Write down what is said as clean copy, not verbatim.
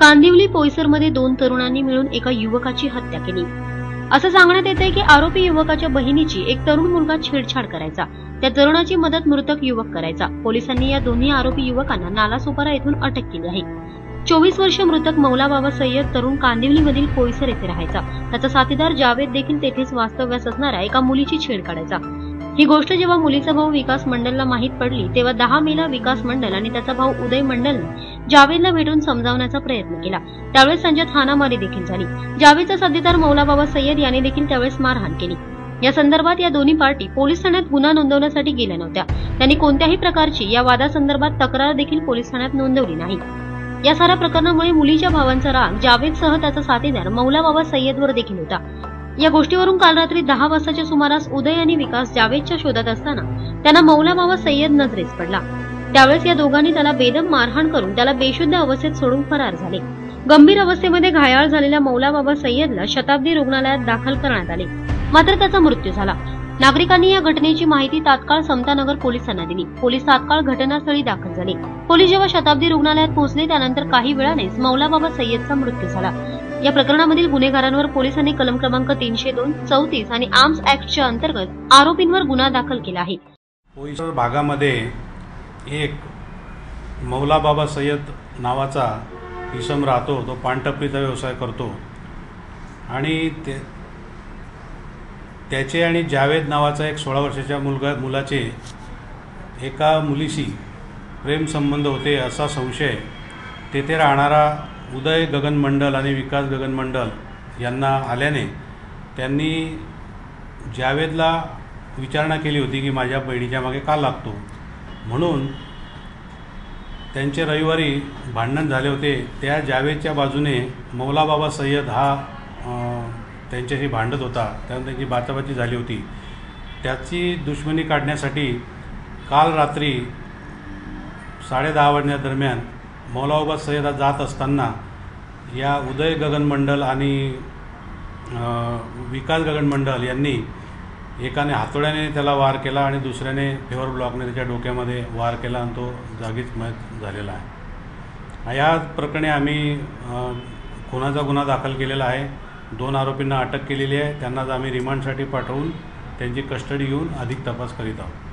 कांदिवली पोईसरमध्ये 2 तरुणांनी मिळून एका युवकाची हत्या केली। असं सांगण्यात येतंय की आरोपी युवकाच्या बहिणीची एक तरुण मुलगा छेडछाड करायचा। त्या तरुणाची मदत मृतक युवक करायचा। पोलिसांनी या दोन्ही आरोपी युवकांना नालासोपारा येथून अटक केली आहे। 24 वर्षीय मृतक मौला बाबा सय्यद तरुण कांदिवलीमधील पोईसर येथे राहायचा। त्याचा साथीदार जावेद देखील तेथेच वास्तव्यास असणाऱ्या एका मुलीची छेड काढायचा। ही गोष्ट जेव्हा मुलीचा भाऊ विकास मंडलला माहित पडली तेव्हा 10 मेला विकास मंडल आणि त्याचा भाऊ उदय मंडलने जावेदला भेटून समजावण्याचा प्रयत्न केला। त्यावेळेस त्यांच्यात हाणामारी देखील झाली। जावेदचा साथीदार मौला बाबा सय्यद याने देखील त्यावेळेस मारहाण केली। या संदर्भात या दोन्ही पार्टी पोलीस ठाण्यात गुन्हा नोंदवण्यासाठी गेल्या नव्हत्या। त्यांनी कोणत्याही प्रकारची या वादासंदर्भात तक्रार देखील पोलीस ठाण्यात नोंदवली नाही। या साऱ्या प्रकरणामुळे मुलीच्या भावांचा राग जावेदसह त्याचा साथीदार मौला बाबा सय्यदवर देखील होता। या गोष्टीवरून काल रात्री 10 वाजताच्या सुमारास उदय आणि विकास जावेदच्या शोधात असताना त्यांना मौला बाबा सय्यद नजरेस पडला। त्यावेळेस या दोघांनी त्याला बेदम मारहाण करून त्याला बेशुद्ध अवस्थेत सोडून फरार झाले। गंभीर अवस्थेमध्ये घायाळ झालेल्या मौला बाबा सय्यदला शताब्दी रुग्णालयात दाखल करण्यात आले, मात्र त्याचा मृत्यू झाला। नागरिकांनी या घटनेची माहिती तात्काळ समतानगर पोलिसांना दिली। पोलीस तात्काळ घटनास्थळी दाखल झाले। पोलीस जेव्हा शताब्दी रुग्णालयात पोहोचले त्यानंतर काही वेळानेच मौला बाबा सय्यदचा मृत्यू झाला। या प्रकरणामधील गुन्हेगारांवर पोलिसांनी कलम क्रमांक 302, 34 आणि आर्म्स ऍक्टच्या अंतर्गत आरोपींवर गुन्हा दाखल केला आहे। पोईसर भागामध्ये एक मौला बाबा सय्यद नावाचा इसम राहतो। तो पानटपरीचा व्यवसाय करतो आणि त्याचे आणि जावेद नावाचा एक 16 वर्षाच्या मुलाचे एका मुलीशी प्रेम संबंध होते असा संशय तेथे राहणारा उदय गगन मंडल आणि विकास गगन मंडल यांना आल्याने त्यांनी जावेदला विचारणा केली होती की माझ्या बहिणीच्या मागे का लागतो, म्हणून त्यांचे रविवारी भांडण झाले होते। त्या जावेदच्या बाजूने मौला बाबा सय्यद हा त्यांच्याशी भांडत होता, त्यामुळे त्यांची बाचाबाची झाली होती। त्याची दुश्मनी काढण्यासाठी काल रात्री 10:30 वाजण्यादरम्यान मौला बाबा सय्यद हा जात असताना या उदय गगन मंडल आणि विकास गगन मंडल यांनी एकाने हातोड्याने त्याला वार केला आणि दुसऱ्याने फेवर ब्लॉकने त्याच्या डोक्यामध्ये वार केला आणि तो जागीच मयत झालेला आहे। या प्रकरणी आम्ही खुनाचा गुन्हा दाखल केलेला आहे। 2 आरोपींना अटक केलेली आहे। त्यांना आम्ही रिमांडसाठी पाठवून त्यांची कस्टडी घेऊन अधिक तपास करीत आहोत।